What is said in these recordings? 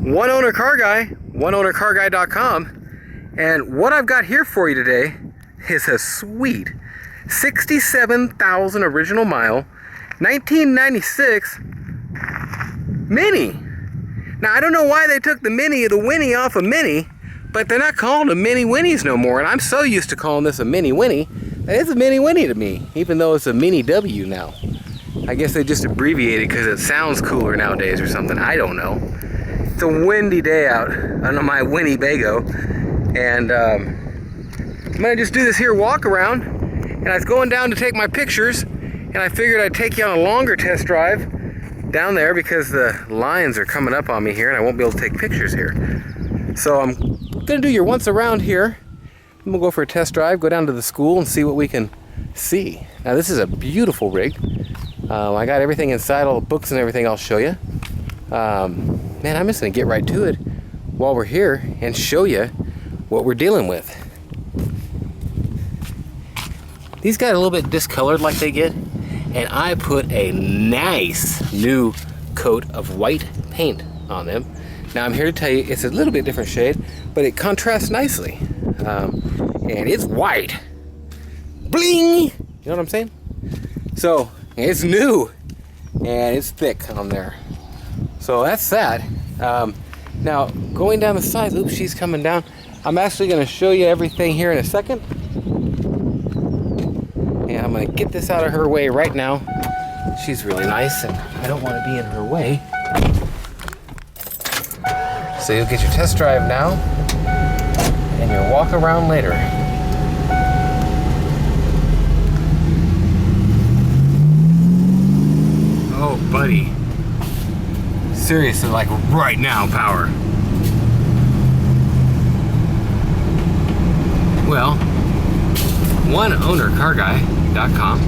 One Owner Car Guy, oneownercarguy.com. And what I've got here for you today is a sweet 67,000 original mile, 1996 Mini. Now, I don't know why they took the Winnie off of Mini, but they're not calling them Mini Winnies no more. And I'm so used to calling this a Mini Winnie that it's a Mini Winnie to me, even though it's a Mini W now. I guess they just abbreviated because it sounds cooler nowadays or something. I don't know. It's a windy day out on my Winnebago, and I'm gonna just do this here walk around. And I was going down to take my pictures, and I figured I'd take you on a longer test drive down there because the lines are coming up on me here, and I won't be able to take pictures here. So I'm gonna do your once around here. And we'll go for a test drive, go down to the school, and see what we can see. Now, this is a beautiful rig. I got everything inside, all the books and everything I'll show you. Man, I'm just gonna get right to it while we're here and show you what we're dealing with. These got a little bit discolored like they get, and I put a nice new coat of white paint on them. Now I'm here to tell you it's a little bit different shade, but it contrasts nicely. And it's white. Bling! You know what I'm saying? So, it's new, and it's thick on there. So that's that. Now, going down the sides, oops, she's coming down. I'm actually going to show you everything here in a second. And I'm going to get this out of her way right now. She's really nice, and I don't want to be in her way. So you'll get your test drive now, and your walk around later. Oh, buddy. Seriously, like right now, power. Well, oneownercarguy.com.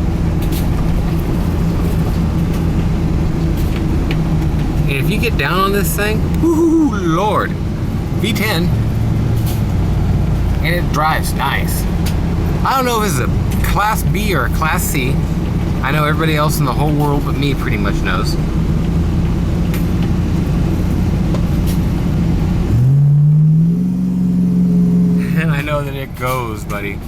And if you get down on this thing, whoo, Lord, V10, and it drives nice. I don't know if it's a Class B or a Class C. I know everybody else in the whole world but me pretty much knows. And I know that it goes, buddy.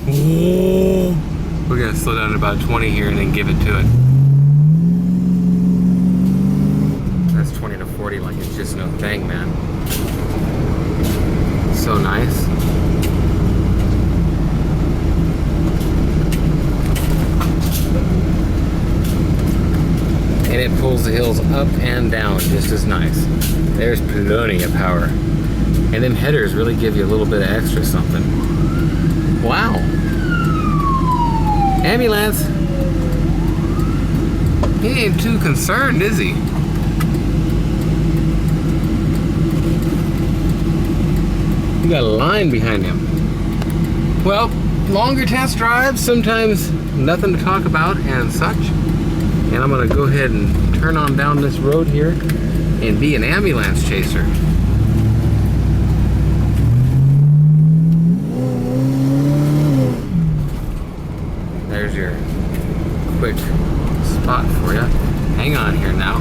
We're gonna slow down to about 20 here and then give it to it. That's 20 to 40 like it's just no thing, man. So nice. And it pulls the hills up and down just as nice. There's plenty of power. And them headers really give you a little bit of extra something. Wow. Ambulance. He ain't too concerned, is he? You got a line behind him. Well, longer test drives, sometimes nothing to talk about and such. And I'm gonna go ahead and turn on down this road here and be an ambulance chaser. There's your quick spot for you. Hang on here now.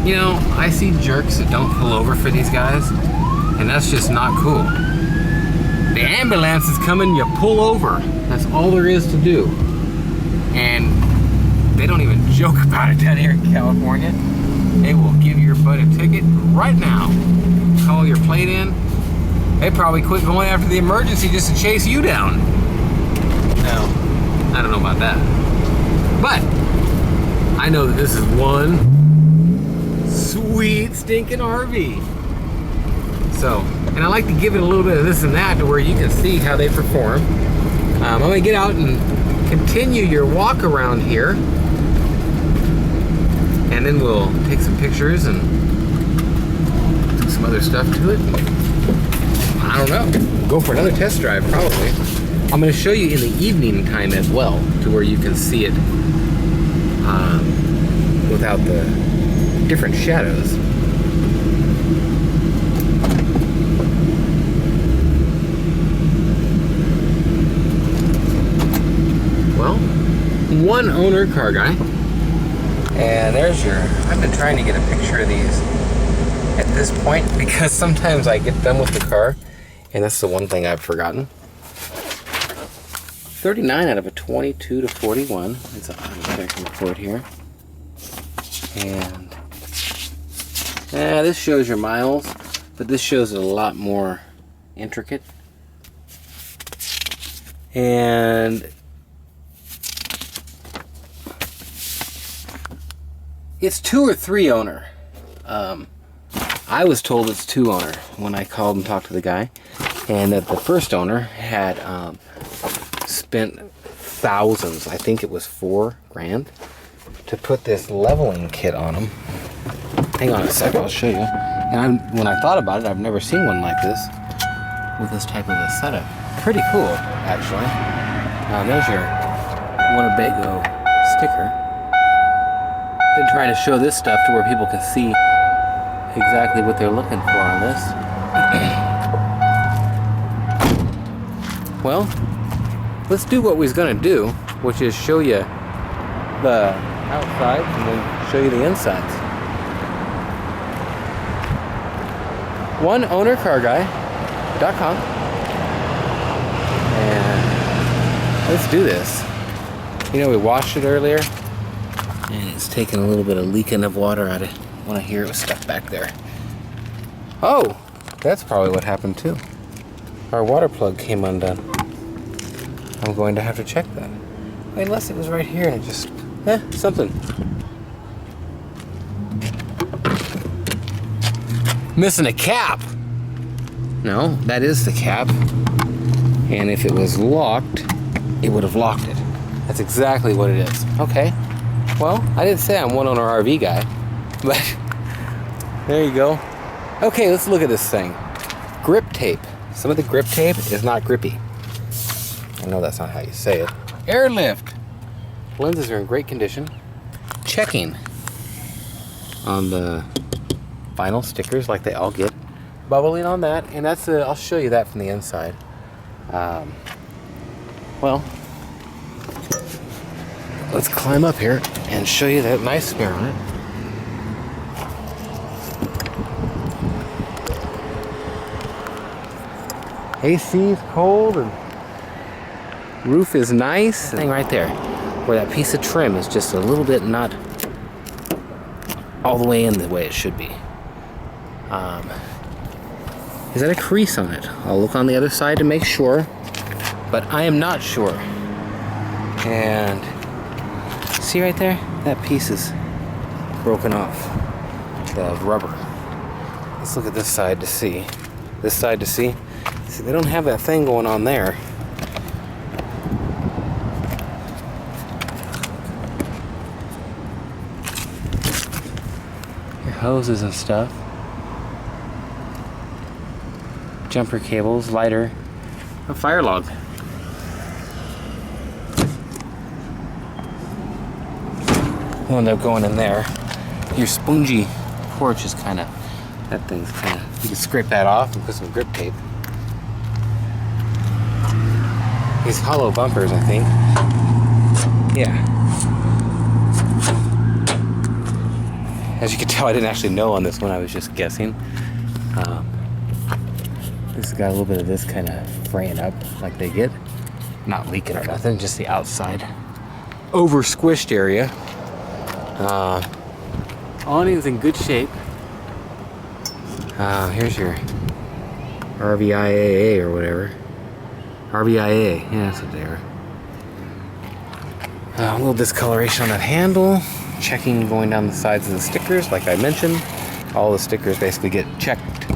You know, I see jerks that don't pull over for these guys, and that's just not cool. The ambulance is coming, you pull over. That's all there is to do. And they don't even joke about it down here in California. They will give your butt a ticket right now. Call your plate in. They probably quit going after the emergency just to chase you down. No, I don't know about that. But I know that this is one sweet stinking RV. So, and I like to give it a little bit of this and that to where you can see how they perform. I'm gonna get out and continue your walk around here, and then we'll take some pictures and do some other stuff to it. I don't know. We'll go for another test drive probably. I'm going to show you in the evening time as well, to where you can see it without the different shadows. Well, One Owner Car Guy. And there's your, I've been trying to get a picture of these at this point because sometimes I get done with the car, and that's the one thing I've forgotten. 39 out of a 22 to 41. It's a checking report here. And this shows your miles, but this shows it a lot more intricate. And it's 2 or 3 owner. I was told it's 2 owner when I called and talked to the guy, and that the first owner had spent thousands, I think it was $4 grand, to put this leveling kit on them. Hang on a sec, I'll show you. And when I thought about it, I've never seen one like this with this type of a setup. Pretty cool, actually. There's your Winnebago sticker. Been trying to show this stuff to where people can see exactly what they're looking for on this. Well, let's do what we was gonna do, which is show you the outside and then show you the insides. OneOwnerCarGuy.com, and let's do this. You know, we washed it earlier, and it's taking a little bit of leaking of water out of it when I hear it was stuck back there. Oh, that's probably what happened too. Our water plug came undone. I'm going to have to check that. Unless it was right here and it just, something. Missing a cap. No, that is the cap. And if it was locked, it would have locked it. That's exactly what it is. Okay. Well, I didn't say I'm one owner RV guy, but there you go. Okay, let's look at this thing. Grip tape. Some of the grip tape is not grippy. I know that's not how you say it. Airlift. Lenses are in great condition. Checking on the vinyl stickers like they all get. Bubbling on that, and that's I'll show you that from the inside. Well, let's climb up here and show you that nice spare on it. AC is cold and roof is nice. Thing right there, where that piece of trim is just a little bit not all the way in the way it should be. Is that a crease on it? I'll look on the other side to make sure, but I am not sure. And see right there? That piece is broken off, the rubber. Let's look at this side to see. This side to see. See, they don't have that thing going on there. Your hoses and stuff. Jumper cables, lighter, a fire log. We'll end up going in there. Your spongy porch is kind of, that thing's kind of, you can scrape that off and put some grip tape. These hollow bumpers, I think. Yeah. As you can tell, I didn't actually know on this one, I was just guessing. This has got a little bit of this kind of fraying up like they get. Not leaking or nothing, just the outside over squished area. Awning's in good shape. Here's your RVIAA or whatever. RVIA, yeah, that's what they are. A little discoloration on that handle. Checking going down the sides of the stickers, like I mentioned. All the stickers basically get checked,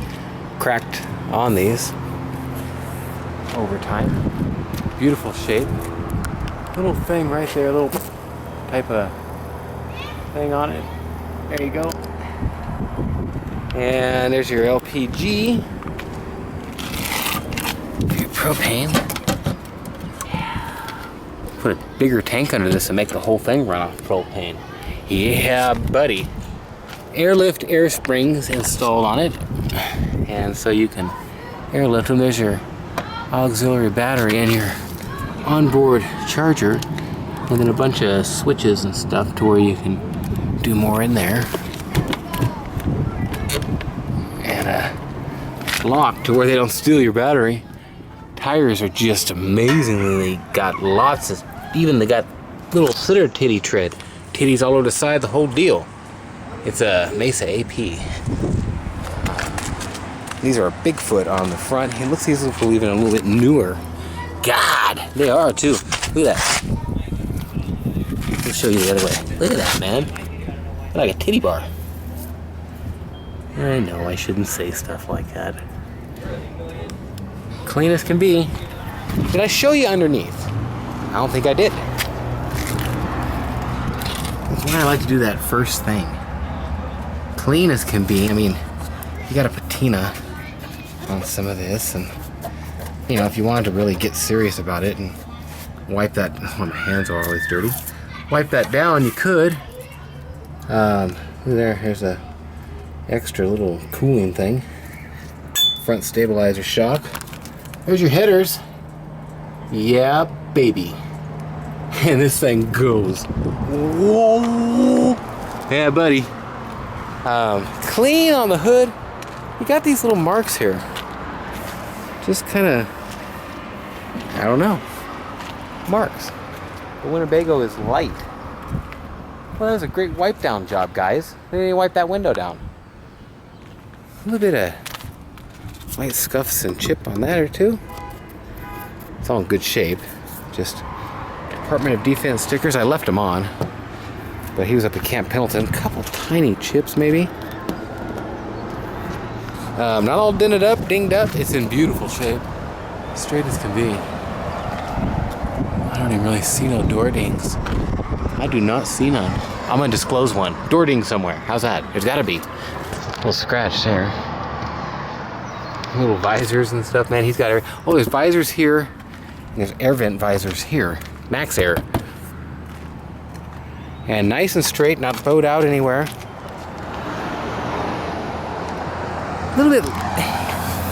cracked on these over time. Beautiful shape. Little thing right there, little type of thing on it. There you go. And there's your LPG. Your propane. Put a bigger tank under this and make the whole thing run off propane. Yeah, buddy. Airlift air springs installed on it, and so you can airlift them. There's your auxiliary battery and your onboard charger, and then a bunch of switches and stuff to where you can do more in there. and locked to where they don't steal your battery. Tires are just amazingly, they got lots of, even they got little sitter titty tread. Titties all over the side, the whole deal. It's a Mesa AP. These are a Bigfoot on the front. It looks these look even a little bit newer. God, they are too. Look at that. Let me show you the other way. Look at that, man. Like a titty bar. I know I shouldn't say stuff like that. Clean as can be. Did I show you underneath? I don't think I did. That's why I like to do that first thing. Clean as can be. I mean, you got a patina on some of this, and you know, if you wanted to really get serious about it and wipe that, oh, my hands are always dirty. Wipe that down, you could. Here's a extra little cooling thing. Front stabilizer shock. There's your headers. Yeah, baby. And this thing goes. Whoa. Yeah, buddy. Clean on the hood. You got these little marks here. Just kind of, I don't know. Marks. The Winnebago is light. Well, that was a great wipe down job, guys. They didn't wipe that window down. A little bit of light scuffs and chip on that or two. It's all in good shape. Just Department of Defense stickers. I left them on, but he was up at Camp Pendleton. A couple tiny chips, maybe. Not all dented up, dinged up. It's in beautiful shape. Straight as can be. I don't even really see no door dings. I do not see none. I'm gonna disclose one. Door ding somewhere. How's that? There's gotta be. A little scratch there. Little visors and stuff, man. He's got every. Oh, there's visors here. And there's air vent visors here. Max Air. And nice and straight, not bowed out anywhere. A little bit.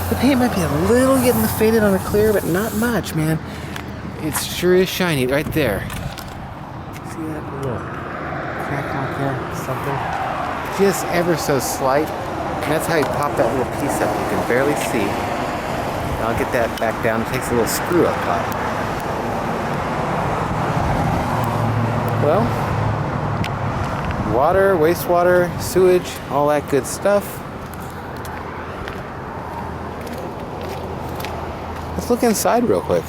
The paint might be a little getting faded on the clear, but not much, man. It sure is shiny right there. See that little crack mark there? Something. Just ever so slight. And that's how you pop that little piece up. You can barely see. And I'll get that back down. It takes a little screw up top. Well, water, wastewater, sewage, all that good stuff. Let's look inside real quick.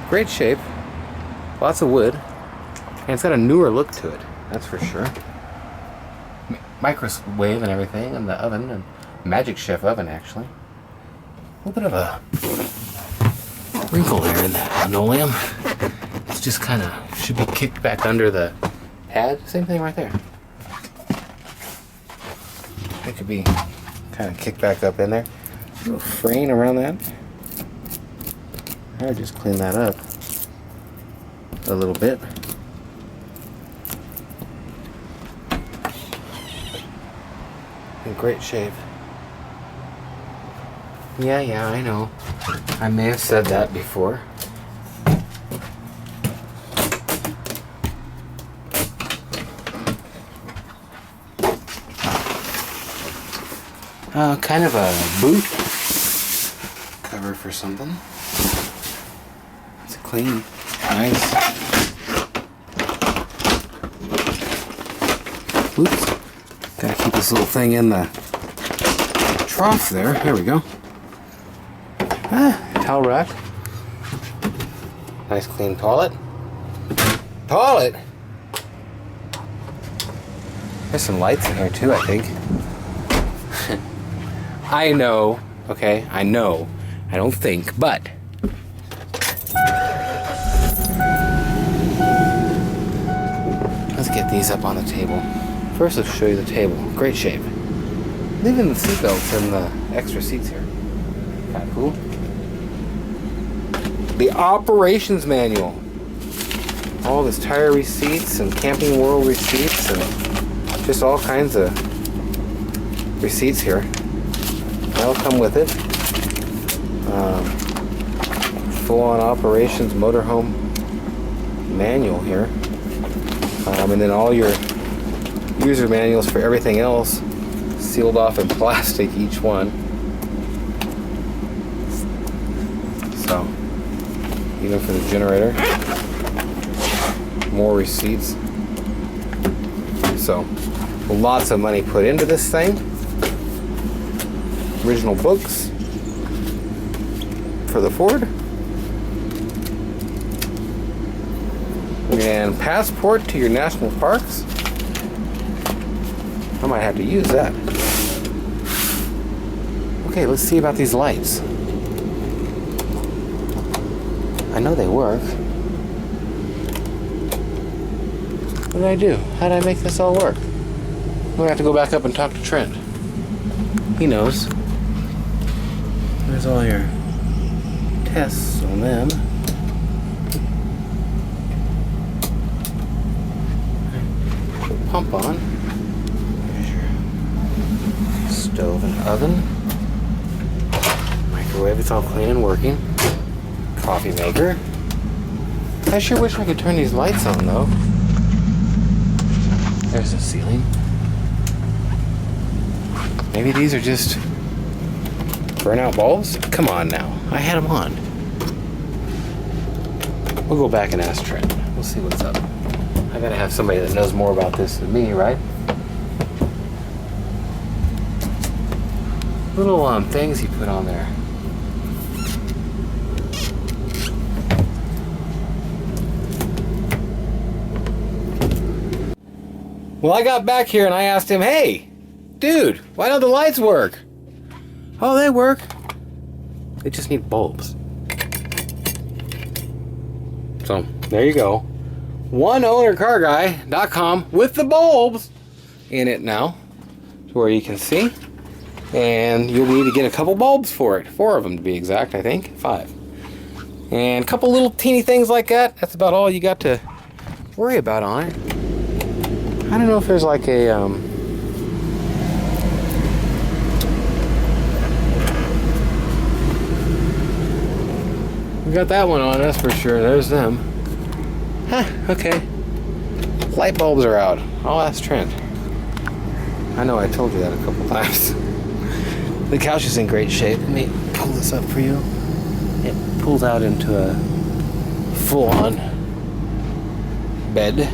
Great shape. Lots of wood. And it's got a newer look to it, that's for sure. Microwave and everything, and the oven, and Magic Chef oven, actually. A little bit of a wrinkle there in the linoleum. It's just kind of, should be kicked back under the pad. Same thing right there. It could be kind of kicked back up in there. A little fraying around that. I just clean that up a little bit. In great shape. Yeah, I know. I may have said that before. Kind of a boot cover for something. It's clean, nice. Oops. Gotta keep this little thing in the trough there. There we go. Towel rack. Nice clean toilet. Toilet! There's some lights in here too, I think. I know, okay, I know. I don't think, but let's get these up on the table. First, let's show you the table. Great shape. Leaving the seatbelts and the extra seats here. Kind of cool. The operations manual. All this tire receipts and Camping World receipts and just all kinds of receipts here. That'll come with it. Full-on operations motorhome manual here. And then all your user manuals for everything else sealed off in plastic, each one. So, even for the generator, more receipts. So, lots of money put into this thing. Original books for the Ford. And passport to your national parks. I might have to use that. Okay, let's see about these lights. I know they work. What did I do? How did I make this all work? I'm gonna have to go back up and talk to Trent. He knows. There's all your tests on them. Put the pump on. There's your stove and oven. Microwave, it's all clean and working. Coffee maker. I sure wish I could turn these lights on though. There's the ceiling. Maybe these are just burnout bulbs? Come on now. I had them on. We'll go back and ask Trent. We'll see what's up. I gotta have somebody that knows more about this than me, right? Little things he put on there. Well, I got back here and I asked him, hey, dude, why don't the lights work? Oh, they work. They just need bulbs. So, there you go. OneOwnerCarGuy.com with the bulbs in it now, to where you can see. And you'll need to get a couple bulbs for it. 4 of them to be exact, I think. 5. And a couple little teeny things like that. That's about all you got to worry about on it. I don't know if there's like a we got that one on, that's for sure. There's them. Huh, okay. Light bulbs are out. I'll ask Trent. I know I told you that a couple times. The couch is in great shape. Let me pull this up for you. It pulls out into a full-on bed.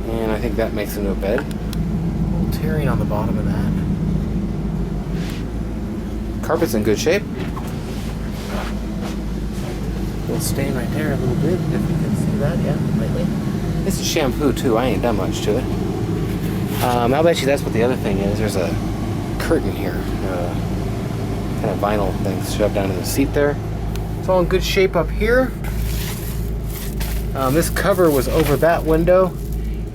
And I think that makes it into a bed. A little tearing on the bottom of that. Carpet's in good shape. A little stain right there a little bit, if you can see that, yeah, lightly. This is shampoo too, I ain't done much to it. I'll bet you that's what the other thing is. There's a curtain here. Kind of vinyl thing shoved down in the seat there. It's all in good shape up here. This cover was over that window.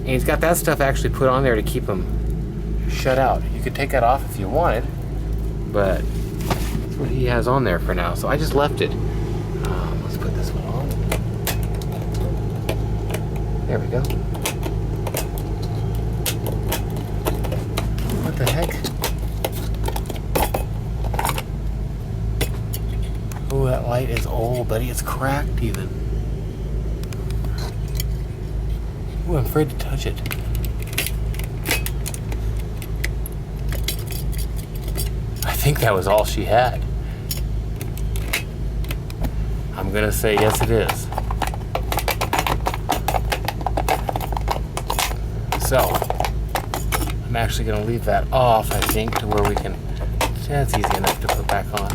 And he's got that stuff actually put on there to keep them shut out. You could take that off if you wanted, but that's what he has on there for now. So I just left it. Let's put this one on. There we go. What the heck? Oh, that light is old, buddy. It's cracked even. Ooh, I'm afraid to touch it. I think that was all she had. I'm gonna say yes it is. So, I'm actually gonna leave that off, I think, to where we can, that's easy enough to put back on.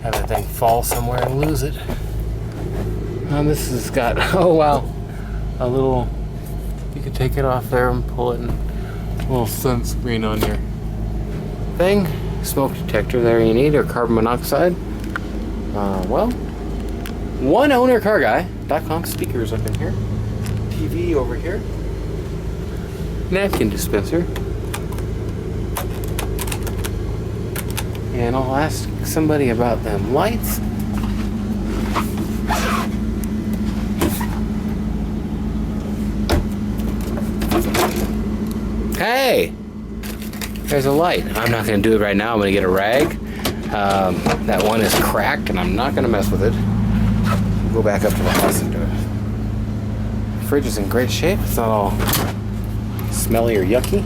Have that thing fall somewhere and lose it. This has got, oh wow, a little, you could take it off there and pull it, and a little sunscreen on your thing. Smoke detector there you need, or carbon monoxide. Well, OneOwnerCarGuy.com. Speakers up in here. TV over here. Napkin dispenser. And I'll ask somebody about them lights. Hey! There's a light. I'm not going to do it right now. I'm going to get a rag. That one is cracked and I'm not going to mess with it. Go back up to the house and do it. The fridge is in great shape. It's not all smelly or yucky.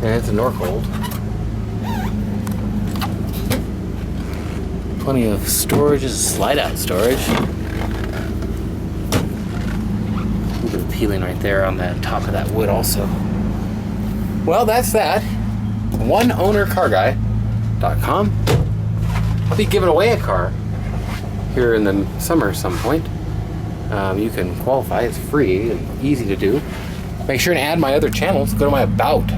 And it's a Norcold. Plenty of storage. This is slide-out storage. A little bit of peeling right there on the top of that wood also. Well, that's that. OneOwnerCarGuy.com. I'll be giving away a car here in the summer some point. You can qualify. It's free and easy to do. Make sure and add my other channels. Go to my About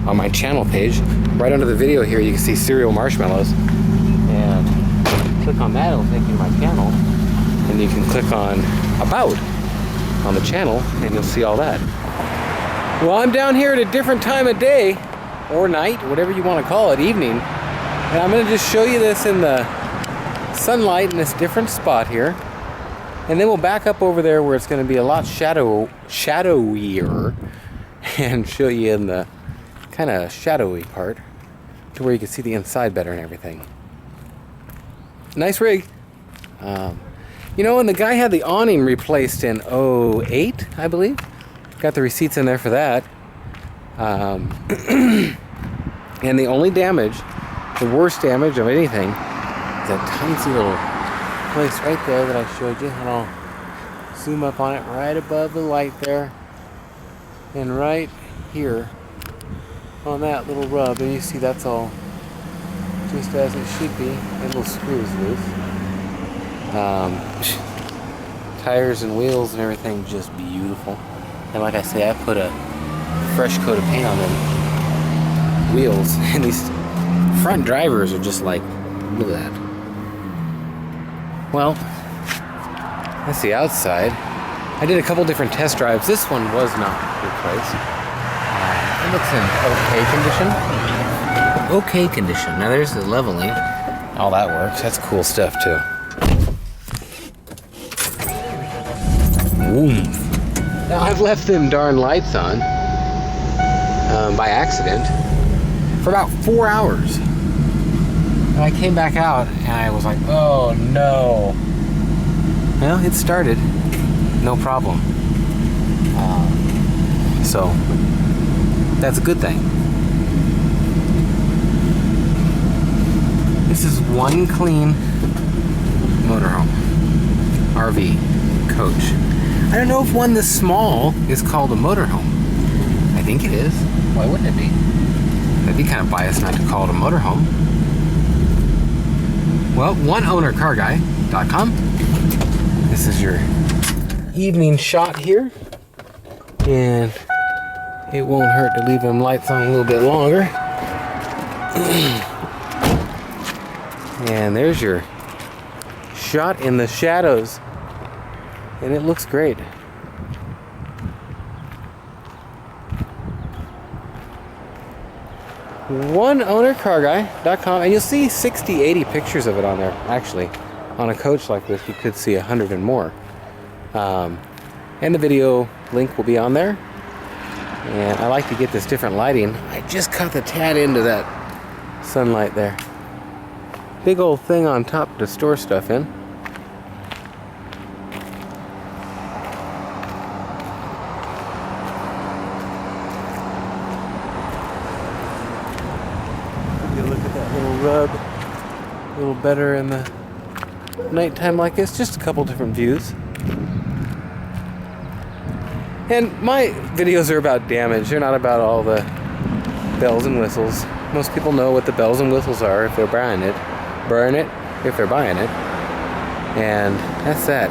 on my channel page. Right under the video here, you can see Cereal Marshmallows. And click on that, it'll take you to my channel. And you can click on About on the channel, and you'll see all that. Well, I'm down here at a different time of day, or night, whatever you want to call it, evening. And I'm going to just show you this in the sunlight in this different spot here. And then we'll back up over there where it's going to be a lot shadowier and show you in the kind of shadowy part to where you can see the inside better and everything. Nice rig. You know, and the guy had the awning replaced in 08, I believe. Got the receipts in there for that. And the only damage, the worst damage of anything, is that tiny little place right there that I showed you. And I'll zoom up on it right above the light there. And right here on that little rub. And you see that's all just as it should be. And little screws loose. Tires and wheels and everything just beautiful. And like I say, I put a fresh coat of paint on them wheels, and these front drivers are just like, look at that. Well, that's the outside. I did a couple different test drives. This one was not replaced. It looks in okay condition. Now there's the leveling. All that works. That's cool stuff too. Oomph. Now I've left them darn lights on by accident for about 4 hours. And I came back out and I was like, oh no. Well, it started, no problem. So that's a good thing. This is one clean motorhome, RV, coach. I don't know if one this small is called a motorhome. I think it is. Why wouldn't it be? That'd be kind of biased not to call it a motorhome. Well, OneOwnerCarGuy.com. This is your evening shot here. And it won't hurt to leave them lights on a little bit longer. And there's your shot in the shadows. And it looks great. OneOwnerCarGuy.com, and you'll see 60, 80 pictures of it on there. Actually, on a coach like this, you could see 100 and more. And the video link will be on there. And I like to get this different lighting. I just caught the tad into that sunlight there. Big old thing on top to store stuff in. Rub a little better in the nighttime like this. Just a couple different views. And my videos are about damage. They're not about all the bells and whistles. Most people know what the bells and whistles are if they're buying it. Burn it if they're buying it. And that's that.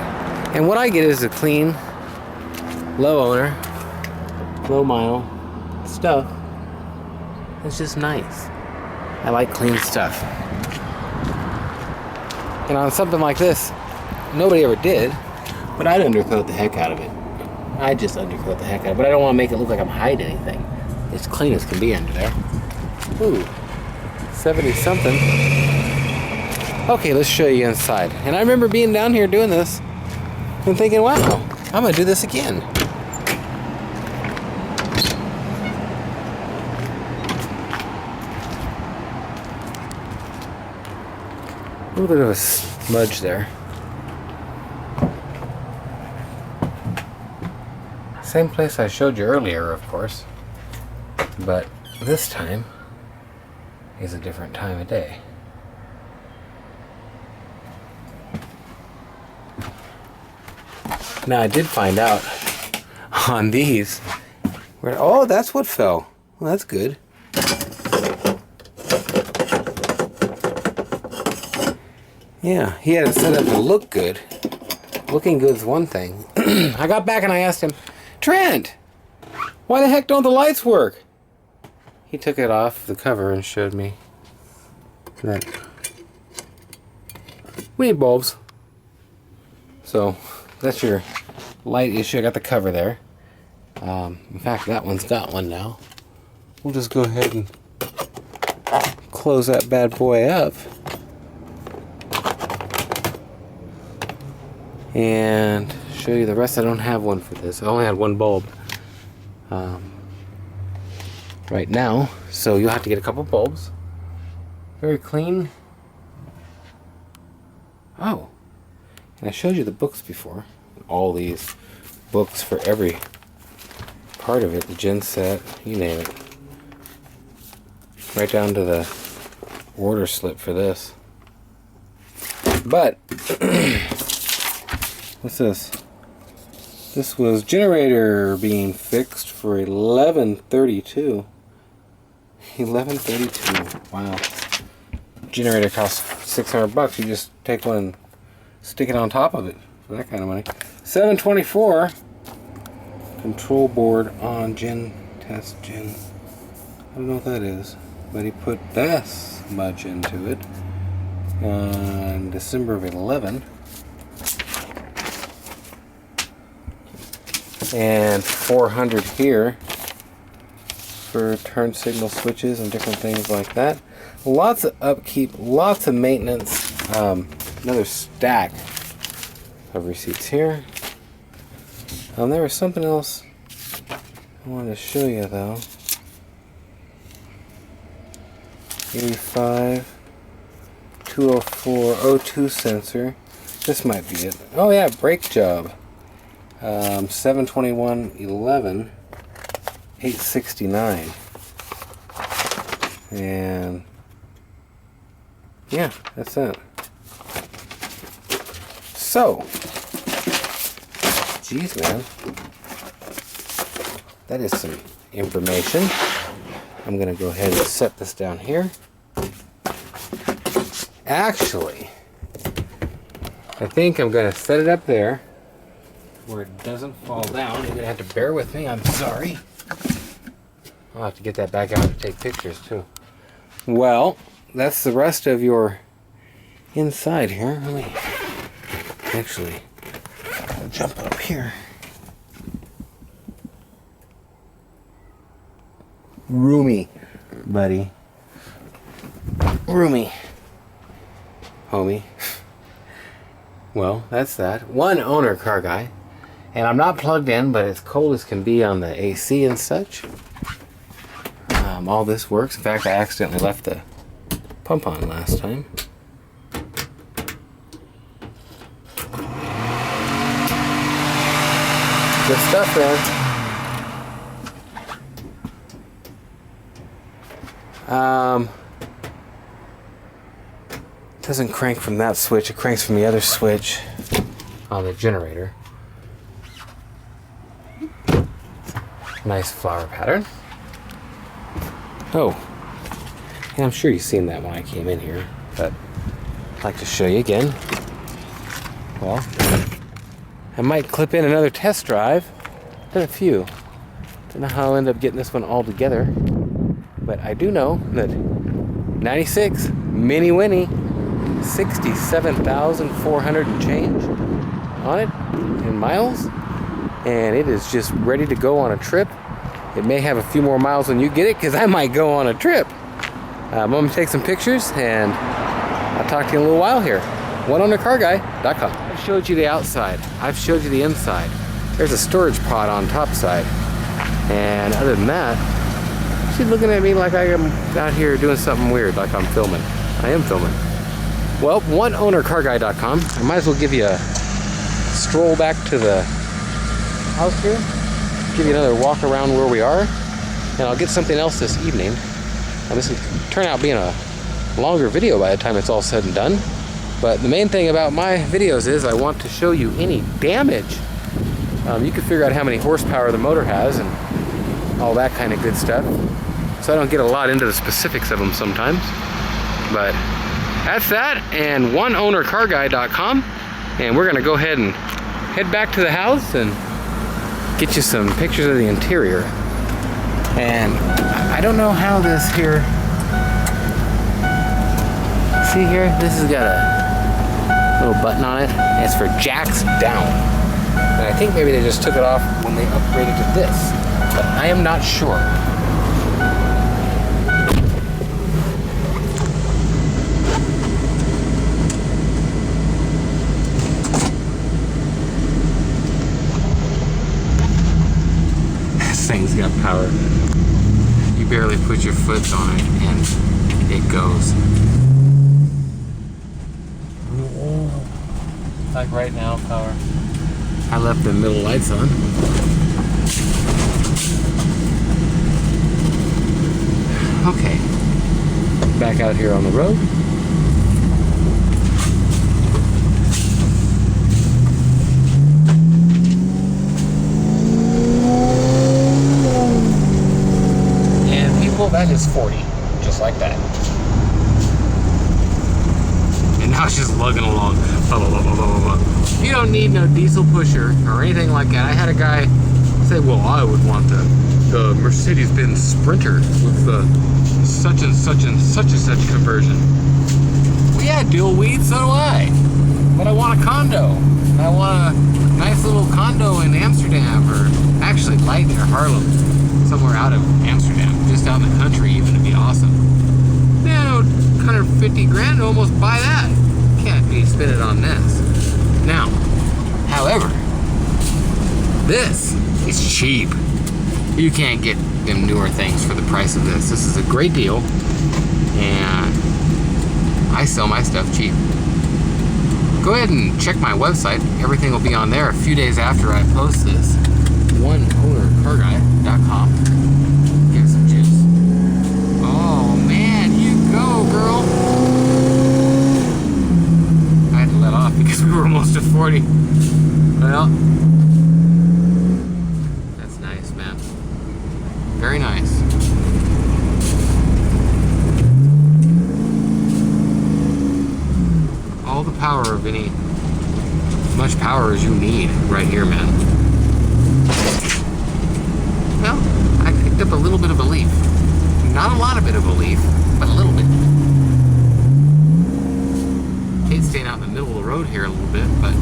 And what I get is a clean, low owner, low mile stuff. It's just nice. I like clean stuff. And on something like this, nobody ever did, but I'd undercoat the heck out of it. I just undercoat the heck out of it, but I don't want to make it look like I'm hiding anything. It's clean as can be under there. Ooh, 70 something. Okay, let's show you inside. And I remember being down here doing this and thinking, wow, I'm gonna do this again. A little bit of a smudge there. Same place I showed you earlier, of course, but this time is a different time of day. Now I did find out on these, oh, that's what fell. Well, that's good. Yeah, he had it set up to look good. Looking good is one thing. I got back and I asked him, Trent, why the heck don't the lights work? He took it off the cover and showed me that we need bulbs. So that's your light issue. I got the cover there. In fact, that one's got one now. We'll just go ahead and close that bad boy up. And show you the rest. I don't have one for this. I only had one bulb right now, so you'll have to get a couple bulbs. Very clean. Oh, and I showed you the books before. All these books for every part of it, the gen set, you name it. Right down to the order slip for this. But what's this? This was generator being fixed for $11.32. $11.32. Wow. Generator costs $600. You just take one and stick it on top of it for that kind of money. $7.24. Control board on test gen. I don't know what that is, but he put this much into it on December of 11. And 400 here for turn signal switches and different things like that. Lots of upkeep, lots of maintenance. Another stack of receipts here. There was something else I wanted to show you though. 85, 204, O2 sensor. This might be it. Oh yeah, brake job. 721.11, 869, and yeah, that's it. So, geez, man, that is some information. I'm gonna go ahead and set this down here. Actually, I think I'm gonna set it up there where it doesn't fall down. You're gonna have to bear with me. I'm sorry. I'll have to get that back out to take pictures too. Well, that's the rest of your inside here. Let me actually jump up here. Roomy, buddy. Roomy. Homie. Well, that's that. One owner car guy. And I'm not plugged in, but it's cold as can be on the AC and such. All this works. In fact, I accidentally left the pump on last time. Good stuff there. Doesn't crank from that switch. It cranks from the other switch on the generator. Nice flower pattern. Oh, and I'm sure you've seen that when I came in here, but I'd like to show you again. Well, I might clip in another test drive. Done a few. Don't know how I'll end up getting this one all together, but I do know that 96 Mini Winnie, 67,400 and change on it in miles, and it is just ready to go on a trip. It may have a few more miles when you get it, because I might go on a trip. I'm going to take some pictures, and I'll talk to you in a little while here. OneOwnerCarGuy.com. I've showed you the outside. I've showed you the inside. There's a storage pod on top side. And other than that, she's looking at me like I am out here doing something weird, like I'm filming. I am filming. Well, oneownercarguy.com. I might as well give you a stroll back to the house here. Give you another walk around where we are. And I'll get something else this evening. This will turn out being a longer video by the time it's all said and done. But the main thing about my videos is I want to show you any damage. You can figure out how many horsepower the motor has and all that kind of good stuff. So I don't get a lot into the specifics of them sometimes. But that's that, and oneownercarguy.com. And we're gonna go ahead and head back to the house and get you some pictures of the interior. And I don't know how this here, see here, this has got a little button on it. It's for jacks down. And I think maybe they just took it off when they upgraded to this, but I am not sure. This thing's got power. You barely put your foot on it and it goes. Like right now, power. I left the middle lights on. Okay. Back out here on the road. And people, that is 40. Just like that. And now it's just lugging along. You don't need no diesel pusher or anything like that. I had a guy say, well, I would want the Mercedes-Benz Sprinter with the such and such and such conversion. Well, yeah, dual weed, so do I. But I want a condo. I want a nice little condo in Amsterdam, or actually Leiden or Haarlem, somewhere out of Amsterdam, just out in the country even, to be awesome. You know, 150 grand to almost buy that. Can't be spending on this. Now, however, this is cheap. You can't get them newer things for the price of this. This is a great deal, and I sell my stuff cheap. Go ahead and check my website. Everything will be on there a few days after I post this. oneownercarguy.com. Give it some juice. Oh man, you go, girl. I had to let off because we were almost at 40. Well, that's nice, man. Very nice. All the power of as much power as you need right here, man. Well, I picked up a little bit of a leaf. Not a lot of bit of a leaf, but a little bit. Hate staying out in the middle of the road here a little bit, but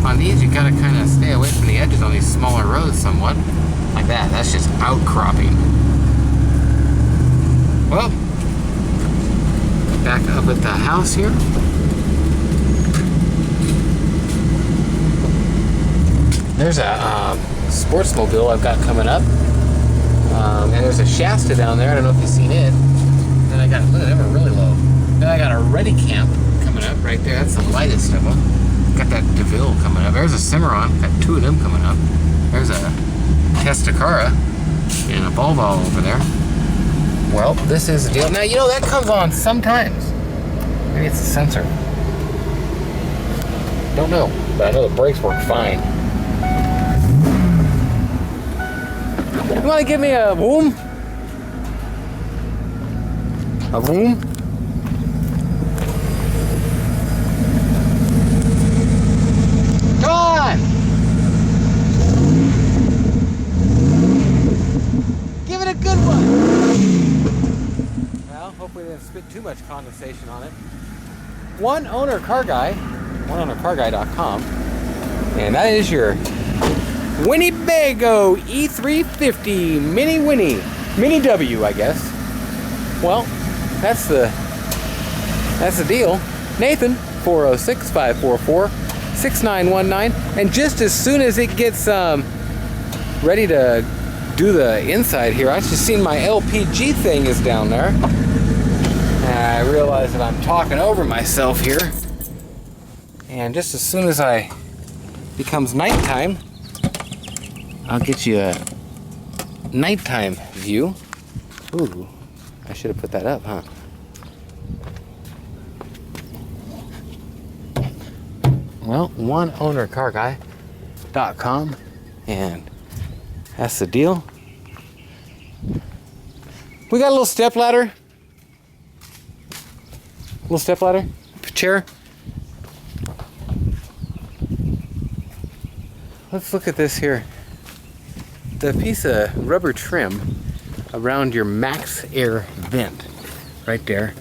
on these you gotta kind of stay away from the edges on these smaller roads somewhat. Like that, that's just outcropping. Well, back up at the house here. There's a Sportsmobile I've got coming up. And there's a Shasta down there. I don't know if you've seen it. Then I got, look at them, are really low. Then I got a Ready Camp coming up right there. That's the lightest of them. Got that DeVille coming up. There's a Cimarron. Got two of them coming up. There's a Testacara and a Volvo over there. Well, this is the deal. Now, you know, that comes on sometimes. Maybe it's a sensor. Don't know, but I know the brakes work fine. You want to give me a boom? A boom? Come on! Give it a good one! Well, hopefully they didn't spit too much condensation on it. One Owner Car Guy, oneownercarguy.com, and that is your Winnebago E350 Mini Winnie. Mini W, I guess. Well, that's the deal. Nathan, 406-544-6919. And just as soon as it gets ready to do the inside here, I just seen my LPG thing is down there. I realize that I'm talking over myself here. And just as soon as it becomes nighttime, I'll get you a nighttime view. Ooh, I should have put that up, huh? Well, oneownercarguy.com, and that's the deal. We got a little step ladder. Little step ladder, chair. Let's look at this here. The piece of rubber trim around your Max Air vent, right there,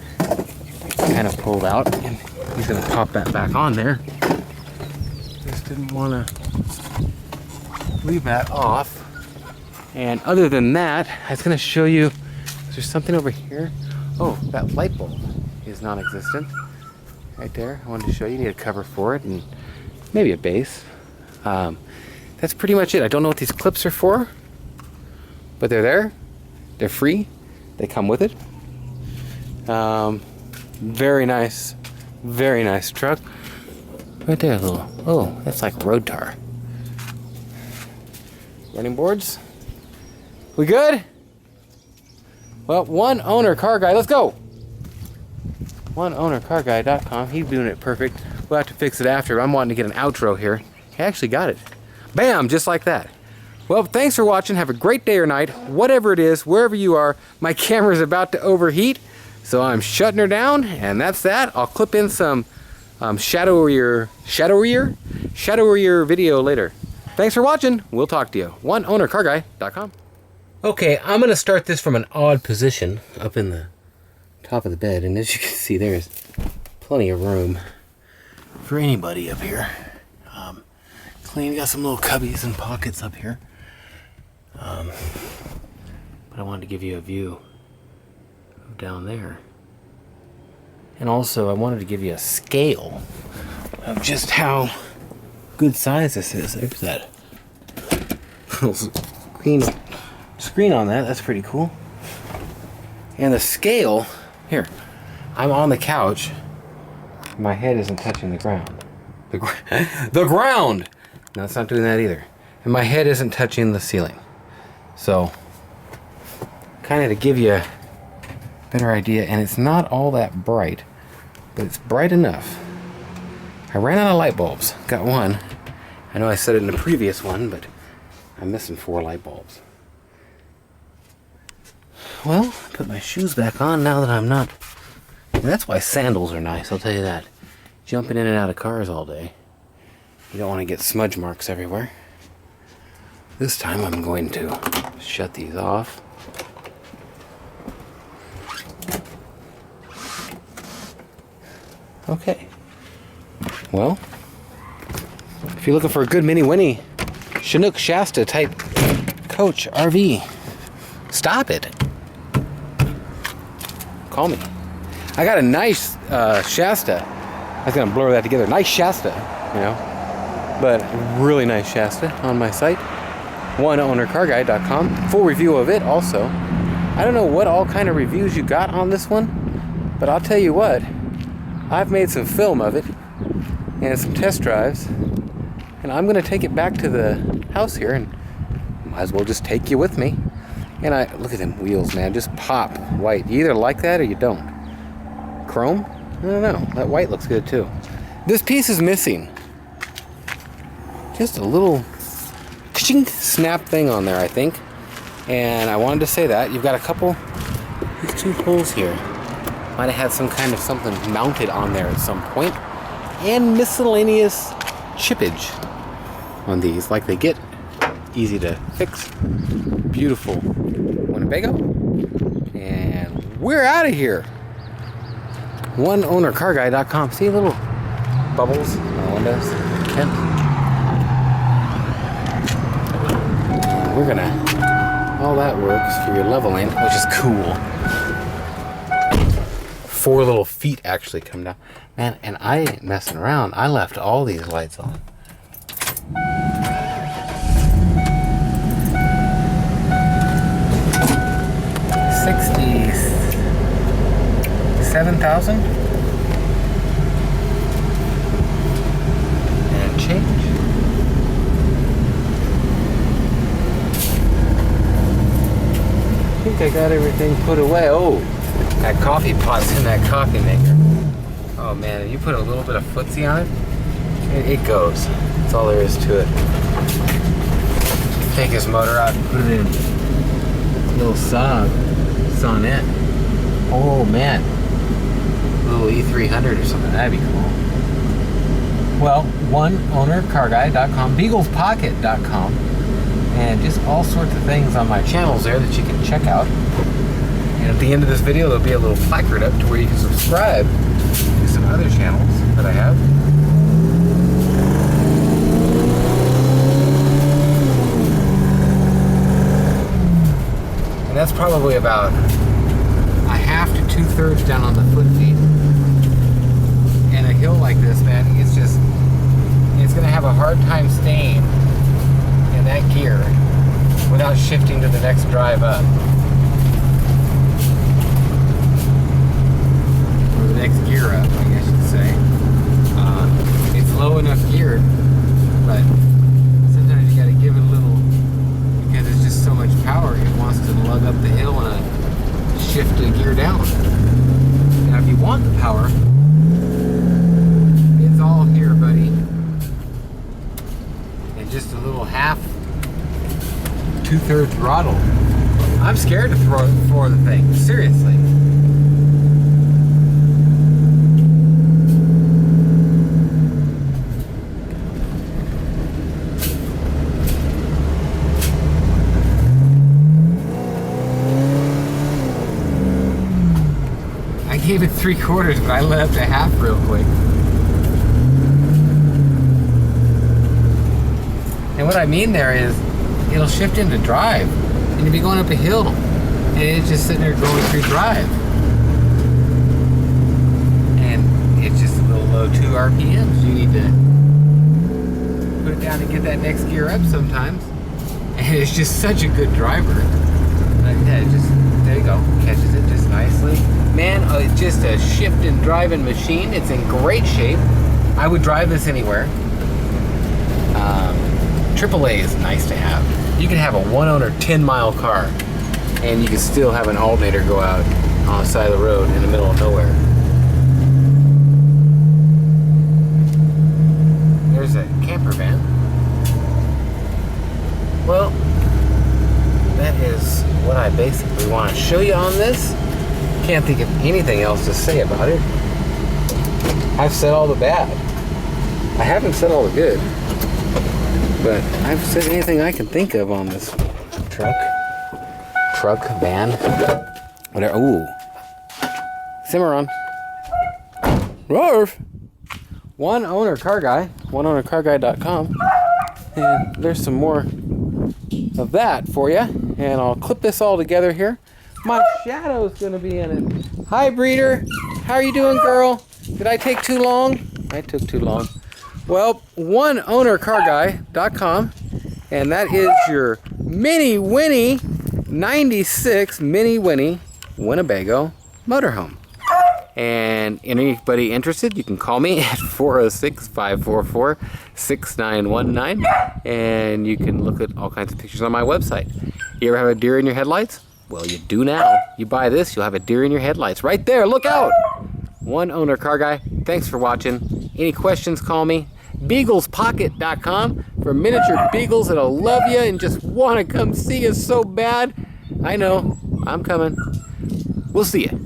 kind of pulled out, and he's gonna pop that back on there. Just didn't want to leave that off. And other than that, I was gonna show you. Is there something over here? Oh, that light bulb is non-existent. Right there. I wanted to show you. You need a cover for it and maybe a base. That's pretty much it. I don't know what these clips are for, but they're there. They're free. They come with it. Very nice truck. Right there, a little. Oh, that's like road tar. Running boards. We good? Well, One Owner Car Guy. Let's go. OneOwnerCarGuy.com. He's doing it perfect. We'll have to fix it after. I'm wanting to get an outro here. He actually got it. Bam, just like that. Well, thanks for watching. Have a great day or night, whatever it is, wherever you are. My camera's about to overheat, so I'm shutting her down, and that's that. I'll clip in some Shadow Warrior video later. Thanks for watching. We'll talk to you. OneOwnerCarGuy.com. Okay, I'm going to start this from an odd position up in the top of the bed, and as you can see, there's plenty of room for anybody up here. Clean, got some little cubbies and pockets up here. But I wanted to give you a view of down there. And also I wanted to give you a scale of just how good size this is. There's that little screen on that. That's pretty cool. And the scale, here, I'm on the couch. My head isn't touching the ground. The ground! No, it's not doing that either. And my head isn't touching the ceiling. So, kind of to give you a better idea, and it's not all that bright, but it's bright enough. I ran out of light bulbs. Got one. I know I said it in the previous one, but I'm missing 4 light bulbs. Well, put my shoes back on now that I'm not. And that's why sandals are nice, I'll tell you that. Jumping in and out of cars all day. You don't want to get smudge marks everywhere. This time I'm going to shut these off. Okay. Well, if you're looking for a good Mini Winnie Chinook Shasta type coach RV, stop it. Call me. I got a nice Shasta. I was going to blur that together. Nice Shasta, you know. But really nice Shasta on my site. OneOwnerCarGuy.com. Full review of it also. I don't know what all kind of reviews you got on this one, but I'll tell you what. I've made some film of it and some test drives, and I'm going to take it back to the house here, and might as well just take you with me. And look at them wheels, man, just pop white. You either like that or you don't. Chrome? I don't know. That white looks good too. This piece is missing. Just a little snap thing on there, I think. And I wanted to say that. You've got a couple, these 2 holes here. Might have had some kind of something mounted on there at some point. And miscellaneous chippage on these, like they get. Easy to fix. Beautiful Winnebago. And we're out of here. OneOwnerCarGuy.com. See little bubbles on the windows? Tent. We're gonna, all that works for your leveling, which is cool. 4 little feet actually come down. Man, and I ain't messing around. I left all these lights on. $7,000 and change. I think I got everything put away. Oh, that coffee pot's in that coffee maker. Oh man, if you put a little bit of footsie on it, it goes. That's all there is to it. Take his motor out and put it in a little Sonnet. Oh man, a little E300 or something, that'd be cool. Well, oneownercarguy.com, beaglespocket.com, and just all sorts of things on my channels there that you can check out. And at the end of this video, there'll be a little placard up to where you can subscribe to some other channels that I have. And that's probably about a half to 2/3 down on the foot feet. And a hill like this, man, it's gonna have a hard time staying in that gear without shifting to the next drive up. Or the next gear up, I guess you'd say. It's low enough geared, but sometimes you gotta give it a little, because it's just so much power, it wants to lug up the hill and shift the gear down. Now if you want the power, it's all here, buddy. And just a little half, 2/3 throttle. I'm scared to throw the thing, seriously. I gave it 3/4, but I let up to half real quick. And what I mean there is, it'll shift into drive, and you'll be going up a hill, and it's just sitting there going through drive. And it's just a little low 2 RPMs. You need to put it down and get that next gear up sometimes. And it's just such a good driver. Like that, there you go, catches it just nicely. Man, it's just a shift and driving machine. It's in great shape. I would drive this anywhere. AAA is nice to have. You can have a one-owner 10-mile car, and you can still have an alternator go out on the side of the road in the middle of nowhere. There's a camper van. Well, that is what I basically want to show you on this. Can't think of anything else to say about it. I've said all the bad. I haven't said all the good, but I've said anything I can think of on this truck, van, whatever. Ooh, Cimarron. Rolf. One Owner Car Guy, oneownercarguy.com, and there's some more of that for you. And I'll clip this all together here. My shadow's gonna be in it. Hi, Breeder. How are you doing, girl? Did I take too long? I took too long. Well, oneownercarguy.com, and that is your Mini Winnie 96 Mini Winnie Winnebago motorhome. And anybody interested, you can call me at 406-544-6919, and you can look at all kinds of pictures on my website. You ever have a deer in your headlights? Well, you do now. You buy this, you'll have a deer in your headlights. Right there, look out! One Owner Car Guy. Thanks for watching. Any questions, call me. Beaglespocket.com for miniature beagles that'll love you and just want to come see you so bad. I know, I'm coming. We'll see you.